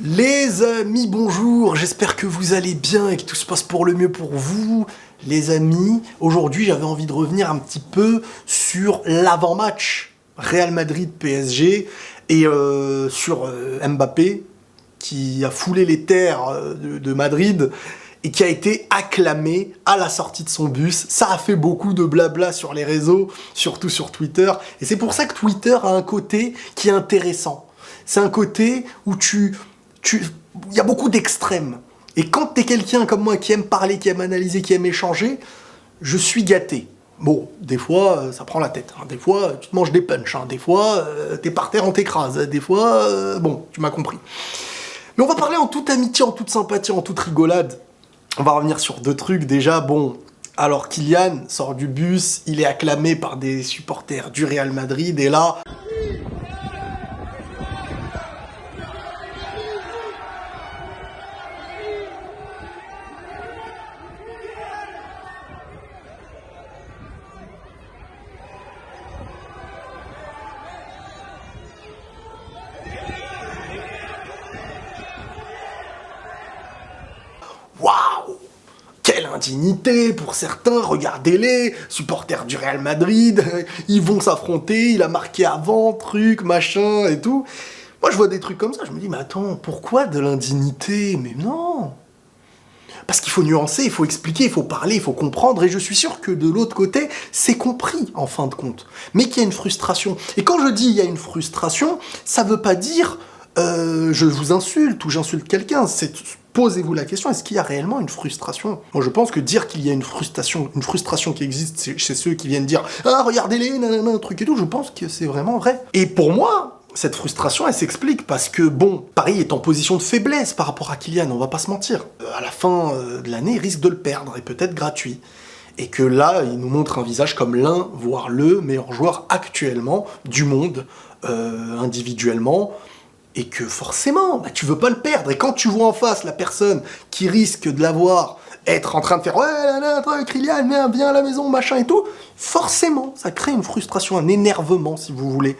Les amis, bonjour, j'espère que vous allez bien et que tout se passe pour le mieux pour vous. Les amis, aujourd'hui j'avais envie de revenir un petit peu sur l'avant-match Real Madrid-PSG et sur Mbappé qui a foulé les terres de Madrid et qui a été acclamé à la sortie de son bus. Ça a fait beaucoup de blabla sur les réseaux, surtout sur Twitter. Et c'est pour ça que Twitter a un côté qui est intéressant. C'est un côté où il y a beaucoup d'extrêmes. Et quand t'es quelqu'un comme moi qui aime parler, qui aime analyser, qui aime échanger, je suis gâté. Bon, des fois, ça prend la tête. Hein. Des fois, tu te manges des punchs. Hein. Des fois, t'es par terre, on t'écrase. Des fois, bon, tu m'as compris. Mais on va parler en toute amitié, en toute sympathie, en toute rigolade. On va revenir sur deux trucs. Déjà, bon, alors Kylian sort du bus, il est acclamé par des supporters du Real Madrid, et là... Waouh! Quelle indignité pour certains, regardez-les, supporters du Real Madrid, ils vont s'affronter, il a marqué avant, truc, machin et tout. Moi je vois des trucs comme ça, je me dis, mais attends, pourquoi de l'indignité? Mais non! Parce qu'il faut nuancer, il faut expliquer, il faut parler, il faut comprendre, et je suis sûr que de l'autre côté, c'est compris en fin de compte. Mais qu'il y a une frustration. Et quand je dis il y a une frustration, ça veut pas dire je vous insulte ou j'insulte quelqu'un, c'est... Posez-vous la question, est-ce qu'il y a réellement une frustration? Moi, je pense que dire qu'il y a une frustration qui existe chez ceux qui viennent dire « Ah, regardez-les, nanana, un truc et tout », je pense que c'est vraiment vrai. Et pour moi, cette frustration, elle s'explique parce que, bon, Paris est en position de faiblesse par rapport à Kylian, on va pas se mentir. À la fin de l'année, il risque de le perdre, et peut-être gratuit. Et que là, il nous montre un visage comme l'un, voire le meilleur joueur actuellement du monde, individuellement, et que forcément, bah, tu veux pas le perdre. Et quand tu vois en face la personne qui risque de l'avoir, être en train de faire « Ouais, là, là, toi, Kylian, viens à la maison, machin et tout », forcément, ça crée une frustration, un énervement, si vous voulez.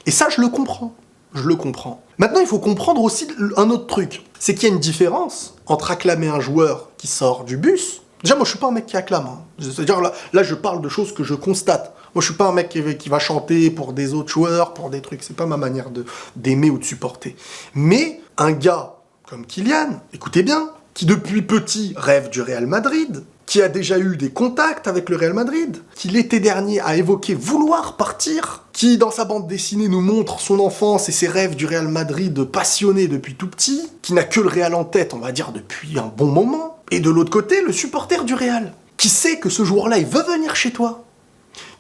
Et ça, je le comprends. Je le comprends. Maintenant, il faut comprendre aussi un autre truc. C'est qu'il y a une différence entre acclamer un joueur qui sort du bus. Déjà, moi, je suis pas un mec qui acclame. Hein. C'est-à-dire, là, je parle de choses que je constate. Moi, je suis pas un mec qui va chanter pour des autres joueurs, pour des trucs. C'est pas ma manière d'aimer ou de supporter. Mais un gars comme Kylian, écoutez bien, qui depuis petit rêve du Real Madrid, qui a déjà eu des contacts avec le Real Madrid, qui l'été dernier a évoqué vouloir partir, qui dans sa bande dessinée nous montre son enfance et ses rêves du Real Madrid passionné depuis tout petit, qui n'a que le Real en tête, on va dire, depuis un bon moment, et de l'autre côté, le supporter du Real, qui sait que ce joueur-là, il veut venir chez toi,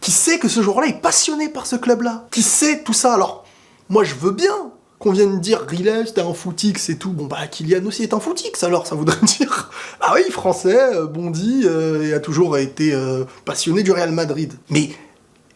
qui sait que ce joueur-là est passionné par ce club-là, qui sait tout ça. Alors, moi je veux bien qu'on vienne dire Riles, t'es un footix et tout. Bon bah Kylian aussi est un footix, alors ça voudrait dire... Ah oui, français, bondi, et a toujours été passionné du Real Madrid. Mais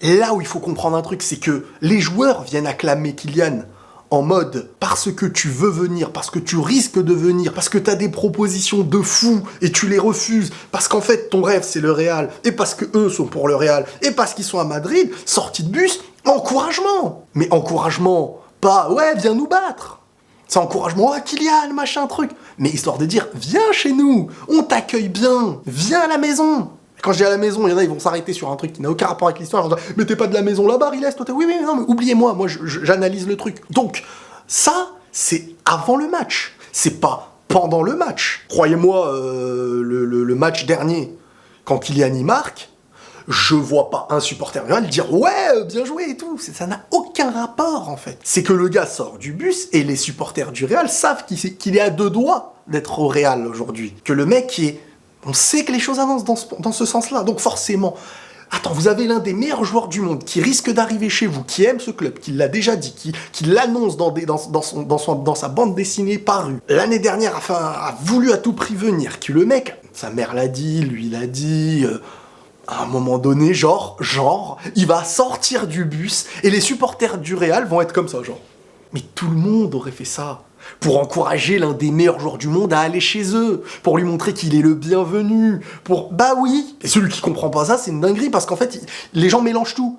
là où il faut comprendre un truc, c'est que les joueurs viennent acclamer Kylian en mode parce que tu veux venir, parce que tu risques de venir, parce que t'as des propositions de fou et tu les refuses, parce qu'en fait ton rêve c'est le Real, et parce que eux sont pour le Real, et parce qu'ils sont à Madrid, sortie de bus, encouragement. Mais encouragement, pas ouais viens nous battre. C'est encouragement, ouais Kylian, machin truc. Mais histoire de dire, viens chez nous, on t'accueille bien, viens à la maison. Quand je dis à la maison, il y en a, ils vont s'arrêter sur un truc qui n'a aucun rapport avec l'histoire. Ils vont dire, mais t'es pas de la maison là-bas, Riles, toi t'es... Oui, non, mais oubliez-moi, moi j'analyse le truc. Donc, ça, c'est avant le match. C'est pas pendant le match. Croyez-moi, le match dernier, quand Kylian y marque, je vois pas un supporter Real dire « Ouais, bien joué et tout ». Ça n'a aucun rapport, en fait. C'est que le gars sort du bus et les supporters du Real savent qu'il est à deux doigts d'être au Real aujourd'hui. Que le mec est... On sait que les choses avancent dans ce sens-là. Donc forcément, attends, vous avez l'un des meilleurs joueurs du monde qui risque d'arriver chez vous, qui aime ce club, qui l'a déjà dit, qui l'annonce dans sa bande dessinée parue. L'année dernière, a voulu à tout prix venir. Qui le mec, sa mère l'a dit, lui l'a dit... à un moment donné, genre, il va sortir du bus et les supporters du Real vont être comme ça, genre. Mais tout le monde aurait fait ça. Pour encourager l'un des meilleurs joueurs du monde à aller chez eux, pour lui montrer qu'il est le bienvenu, pour... Bah oui. Et celui qui comprend pas ça, c'est une dinguerie, parce qu'en fait, les gens mélangent tout.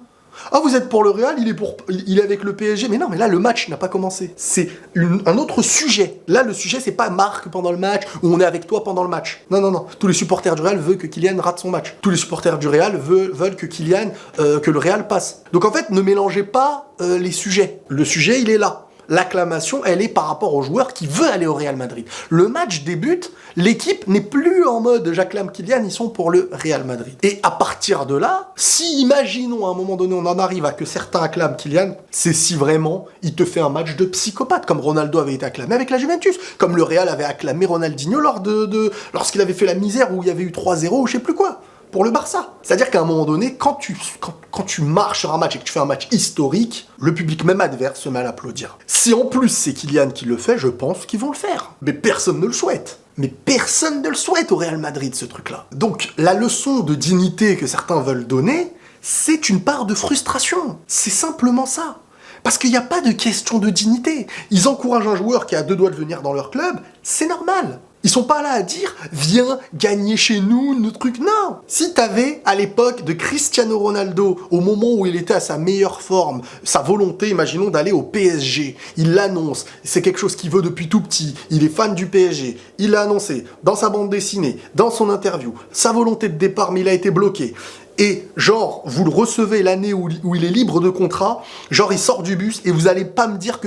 Ah, vous êtes pour le Real, il est avec le PSG. Mais non, mais là, le match n'a pas commencé. C'est un autre sujet. Là, le sujet, c'est pas Marc pendant le match, ou on est avec toi pendant le match. Non, non, non. Tous les supporters du Real veulent que Kylian rate son match. Tous les supporters du Real veulent que que le Real passe. Donc en fait, ne mélangez pas les sujets. Le sujet, il est là. L'acclamation, elle est par rapport au joueur qui veut aller au Real Madrid. Le match débute, l'équipe n'est plus en mode j'acclame Kylian, ils sont pour le Real Madrid. Et à partir de là, si imaginons à un moment donné on en arrive à que certains acclament Kylian, c'est si vraiment il te fait un match de psychopathe, comme Ronaldo avait été acclamé avec la Juventus, comme le Real avait acclamé Ronaldinho lorsqu'il avait fait la misère où il y avait eu 3-0 ou je sais plus quoi. Pour le Barça. C'est-à-dire qu'à un moment donné, quand tu marches sur un match et que tu fais un match historique, le public même adverse se met à l'applaudir. Si en plus c'est Kylian qui le fait, je pense qu'ils vont le faire. Mais personne ne le souhaite. Mais personne ne le souhaite au Real Madrid, ce truc-là. Donc, la leçon de dignité que certains veulent donner, c'est une part de frustration. C'est simplement ça. Parce qu'il n'y a pas de question de dignité. Ils encouragent un joueur qui a 2 doigts de venir dans leur club, c'est normal. Ils sont pas là à dire « Viens gagner chez nous, nos trucs ». Non. Si t'avais, à l'époque de Cristiano Ronaldo, au moment où il était à sa meilleure forme, sa volonté, imaginons, d'aller au PSG, il l'annonce, c'est quelque chose qu'il veut depuis tout petit, il est fan du PSG, il l'a annoncé dans sa bande dessinée, dans son interview, sa volonté de départ, mais il a été bloqué. Et genre, vous le recevez l'année où il est libre de contrat, genre il sort du bus et vous allez me dire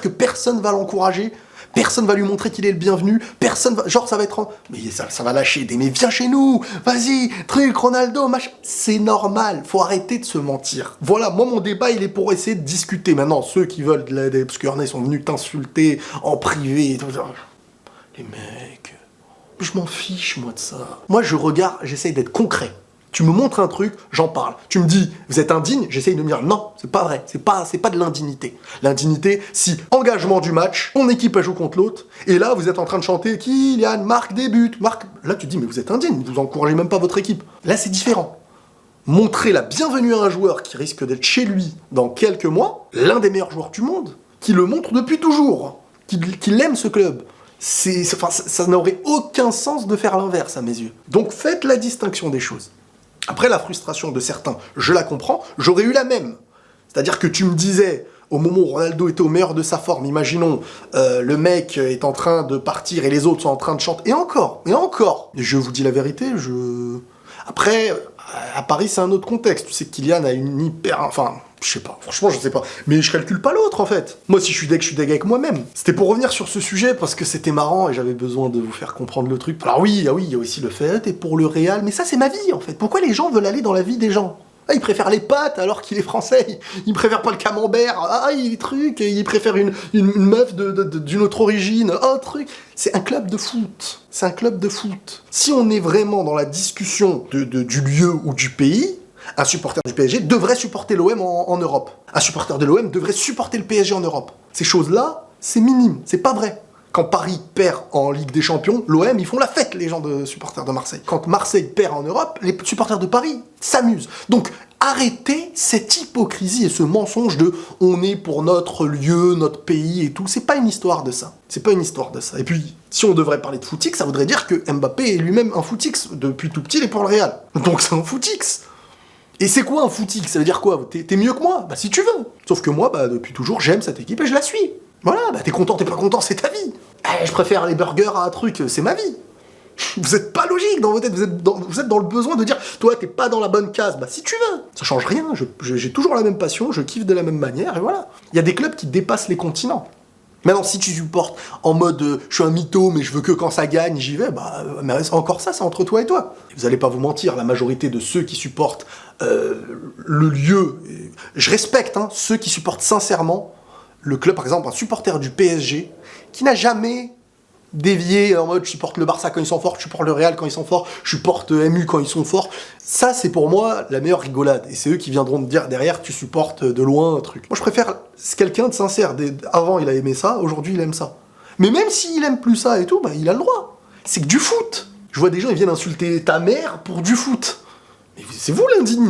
que personne va l'encourager. Personne va lui montrer qu'il est le bienvenu, genre ça va être mais ça va lâcher mais viens chez nous, vas-y, truc, Ronaldo, machin. C'est normal, faut arrêter de se mentir. Voilà, moi mon débat il est pour essayer de discuter. Maintenant, ceux qui veulent de l'aider, parce qu'il y en a, ils sont venus t'insulter en privé et tout ça. Les mecs, je m'en fiche moi de ça. Moi je regarde, j'essaye d'être concret. Tu me montres un truc, j'en parle. Tu me dis, vous êtes indigne, j'essaye de me dire, non, c'est pas vrai, c'est pas de l'indignité. L'indignité, si engagement du match, ton équipe elle joue contre l'autre, et là vous êtes en train de chanter, Kylian, marque des buts, marque... Là tu te dis, mais vous êtes indigne, vous encouragez même pas votre équipe. Là c'est différent. Montrer la bienvenue à un joueur qui risque d'être chez lui dans quelques mois, l'un des meilleurs joueurs du monde, qui le montre depuis toujours, qu'il aime ce club. Ça n'aurait aucun sens de faire l'inverse à mes yeux. Donc faites la distinction des choses. Après, la frustration de certains, je la comprends, j'aurais eu la même. C'est-à-dire que tu me disais, au moment où Ronaldo était au meilleur de sa forme, imaginons, le mec est en train de partir et les autres sont en train de chanter, et encore, je vous dis la vérité, Après, à Paris, c'est un autre contexte. Tu sais que Kylian a une hyper... Enfin, je sais pas, franchement, je sais pas. Mais je calcule pas l'autre, en fait. Moi, si je suis deg avec moi-même. C'était pour revenir sur ce sujet, parce que c'était marrant, et j'avais besoin de vous faire comprendre le truc. Alors oui, il y a aussi le fait, t'es pour le Real, mais ça, c'est ma vie, en fait. Pourquoi les gens veulent aller dans la vie des gens ? Ah, il préfère les pâtes alors qu'il est français. Il préfère pas le camembert. Ah, il truc. Il préfère une meuf d'une autre origine. Un truc. C'est un club de foot. C'est un club de foot. Si on est vraiment dans la discussion du lieu ou du pays, un supporter du PSG devrait supporter l'OM en Europe. Un supporter de l'OM devrait supporter le PSG en Europe. Ces choses-là, c'est minime. C'est pas vrai. Quand Paris perd en Ligue des Champions, l'OM, ils font la fête, les gens de supporters de Marseille. Quand Marseille perd en Europe, les supporters de Paris s'amusent. Donc, arrêtez cette hypocrisie et ce mensonge de « on est pour notre lieu, notre pays et tout ». C'est pas une histoire de ça. C'est pas une histoire de ça. Et puis, si on devrait parler de footix, ça voudrait dire que Mbappé est lui-même un footix. Depuis tout petit, il est pour le Real. Donc c'est un footix. Et c'est quoi un footix ? Ça veut dire quoi ? T'es mieux que moi ? Bah si tu veux. Sauf que moi, depuis toujours, j'aime cette équipe et je la suis. Voilà, t'es content, t'es pas content, c'est ta vie. Je préfère les burgers à un truc, c'est ma vie. Vous êtes pas logique dans vos têtes, vous êtes dans le besoin de dire « Toi, t'es pas dans la bonne case. » Bah si tu veux. Ça change rien, j'ai toujours la même passion, je kiffe de la même manière, et voilà. Il y a des clubs qui dépassent les continents. Maintenant, si tu supportes en mode je suis un mytho, mais je veux que quand ça gagne, j'y vais, mais encore ça, c'est entre toi et toi. Et vous allez pas vous mentir, la majorité de ceux qui supportent le lieu, je respecte ceux qui supportent sincèrement le club, par exemple, un supporter du PSG qui n'a jamais dévié en mode je supporte le Barça quand ils sont forts, je supporte le Real quand ils sont forts, je supporte MU quand ils sont forts. Ça, c'est pour moi la meilleure rigolade. Et c'est eux qui viendront te dire derrière tu supportes de loin un truc. Moi, je préfère quelqu'un de sincère. Avant, il a aimé ça, aujourd'hui, il aime ça. Mais même s'il aime plus ça et tout, il a le droit. C'est que du foot. Je vois des gens, ils viennent insulter ta mère pour du foot. Mais c'est vous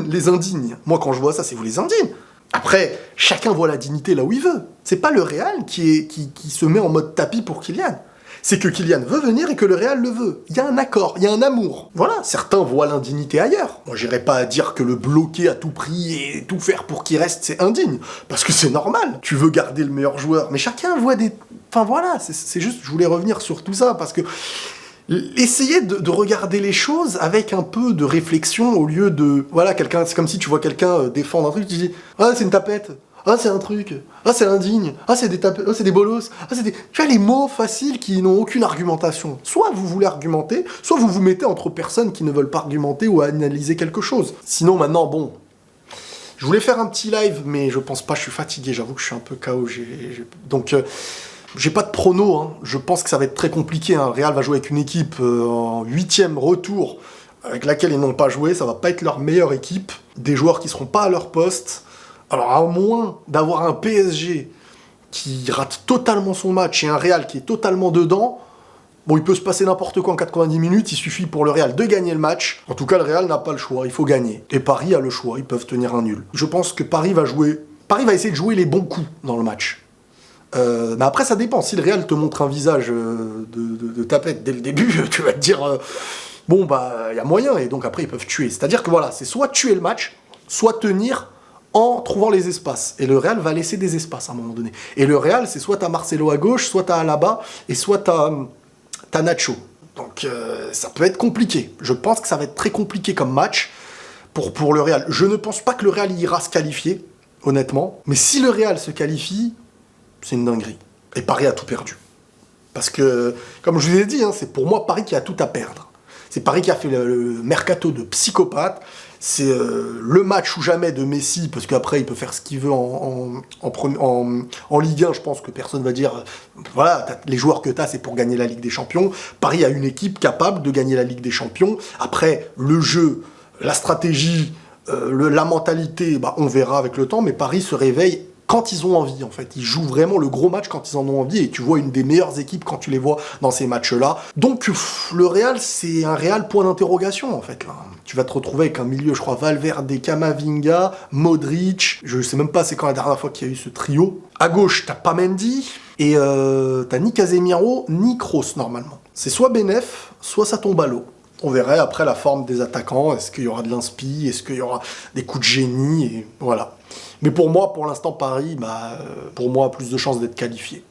les indignes. Moi, quand je vois ça, c'est vous les indignes. Après, chacun voit la dignité là où il veut. C'est pas le Real qui se met en mode tapis pour Kylian. C'est que Kylian veut venir et que le Real le veut. Il y a un accord, il y a un amour. Voilà, certains voient l'indignité ailleurs. Moi, j'irai pas dire que le bloquer à tout prix et tout faire pour qu'il reste, c'est indigne. Parce que c'est normal. Tu veux garder le meilleur joueur. Mais chacun voit des... Enfin voilà, c'est juste, je voulais revenir sur tout ça parce que... Essayez de regarder les choses avec un peu de réflexion au lieu de... Voilà, quelqu'un, c'est comme si tu vois quelqu'un défendre un truc, tu dis « Ah, c'est une tapette. Ah, c'est un truc. Ah, c'est indigne. Ah, c'est des tapettes. Ah, c'est des bolos. Ah, c'est des... » Tu vois, les mots faciles qui n'ont aucune argumentation. Soit vous voulez argumenter, soit vous vous mettez entre personnes qui ne veulent pas argumenter ou analyser quelque chose. Sinon, maintenant, bon... Je voulais faire un petit live, mais je pense pas, je suis fatigué, j'avoue que je suis un peu KO. Donc... J'ai pas de prono, hein. Je pense que ça va être très compliqué. Hein. Real va jouer avec une équipe en 8e retour, avec laquelle ils n'ont pas joué. Ça va pas être leur meilleure équipe. Des joueurs qui seront pas à leur poste. Alors à moins d'avoir un PSG qui rate totalement son match et un Real qui est totalement dedans, bon, il peut se passer n'importe quoi en 90 minutes. Il suffit pour le Real de gagner le match. En tout cas, le Real n'a pas le choix. Il faut gagner. Et Paris a le choix. Ils peuvent tenir un nul. Je pense que Paris va essayer de jouer les bons coups dans le match. Mais après, ça dépend. Si le Real te montre un visage de tapette dès le début, tu vas te dire bon, bah, il y a moyen, et donc après, ils peuvent tuer. C'est-à-dire que voilà, c'est soit tuer le match, soit tenir en trouvant les espaces. Et le Real va laisser des espaces à un moment donné. Et le Real, c'est soit t'as Marcelo à gauche, soit t'as Alaba, et soit t'as Nacho. Donc, ça peut être compliqué. Je pense que ça va être très compliqué comme match pour le Real. Je ne pense pas que le Real ira se qualifier, honnêtement. Mais si le Real se qualifie, c'est une dinguerie. Et Paris a tout perdu. Parce que, comme je vous ai dit, hein, c'est pour moi Paris qui a tout à perdre. C'est Paris qui a fait le mercato de psychopathe. C'est le match ou jamais de Messi, parce qu'après, il peut faire ce qu'il veut en Ligue 1. Je pense que personne va dire, voilà, les joueurs que t'as, c'est pour gagner la Ligue des Champions. Paris a une équipe capable de gagner la Ligue des Champions. Après, le jeu, la stratégie, la mentalité, bah, on verra avec le temps, mais Paris se réveille quand ils ont envie, en fait. Ils jouent vraiment le gros match quand ils en ont envie, et tu vois une des meilleures équipes quand tu les vois dans ces matchs-là. Donc, le Real, c'est un Real point d'interrogation, en fait, là. Tu vas te retrouver avec un milieu, je crois, Valverde, Camavinga, Modric. Je sais même pas c'est quand la dernière fois qu'il y a eu ce trio. À gauche, t'as pas Mendy, et t'as ni Casemiro, ni Kroos, normalement. C'est soit Benef, soit ça tombe à l'eau. On verrait après la forme des attaquants, est-ce qu'il y aura de l'inspi, est-ce qu'il y aura des coups de génie, et voilà. Mais pour moi, pour l'instant, Paris, pour moi, a plus de chances d'être qualifié.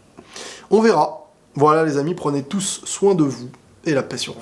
On verra. Voilà les amis, prenez tous soin de vous, et la paix sur vous.